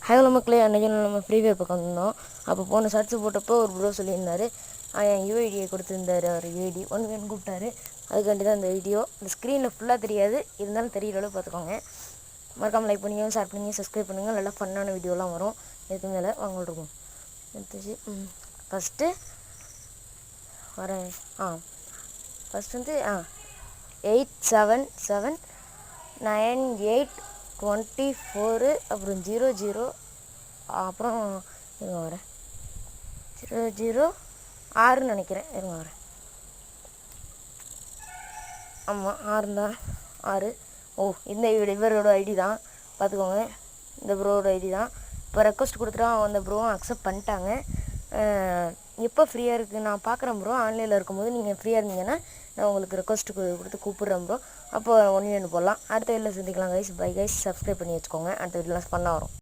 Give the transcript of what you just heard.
Hello மக்களே, அன்றைக்கி நம்ம ஃப்ரீ ஃபயர் பக்கம் வந்தோம். அப்போ போன ஷார்ட்ஸ் போட்டப்போ ஒரு ப்ரோ சொல்லியிருந்தார், என் யூஐடியை கொடுத்துருந்தாரு. அவர் யூஐடி ஒன்று வேணும் கூப்பிட்டாரு. அதுக்காண்டி தான் இந்த வீடியோ. இந்த ஸ்க்ரீனில் ஃபுல்லாக தெரியாது, இருந்தாலும் தெரியற அளவு பார்த்துக்கோங்க. மறக்காமல் லைக் பண்ணுங்க, ஷேர் பண்ணுங்கள், சப்ஸ்கிரைப் பண்ணுங்கள். நல்லா ஃபன்னான வீடியோலாம் வரும். இதுக்கு மேலே வாங்க இருக்கும் எடுத்துச்சு. ஃபஸ்ட்டு வரேன். ஃபஸ்ட் வந்து 8779824, அப்புறம் 00, அப்புறம் இருங்க வரேன் 006 நினைக்கிறேன். இருங்க வரேன். ஆமாம் 6 தான். 6. இந்த இவரோட ஐடி தான் பார்த்துக்கோங்க. இந்த ப்ரோவோட ஐடி தான். இப்போ ரெக்வஸ்ட் கொடுத்துட்டா அந்த ப்ரோவும் அக்செப்ட் பண்ணிட்டாங்க. எப்போ ஃப்ரீயாக இருக்குது நான் பார்க்குறேன் ப்ரோ. ஆன்லைனில் இருக்கும்போது நீங்கள் ஃப்ரீயாக இருந்தீங்கன்னா நான் உங்களுக்கு ரெக்வஸ்ட்டு கொடுத்து கூப்பிட்றேன் ப்ரோ. அப்போ ஒன்று போடலாம். அடுத்த வீடியோவில் சந்திக்கலாம் கைஸ். Bye guys. சப்ஸ்கிரைப் பண்ணி வச்சுக்கோங்க. அடுத்த வீடியோலாம் பண்ண வரும்.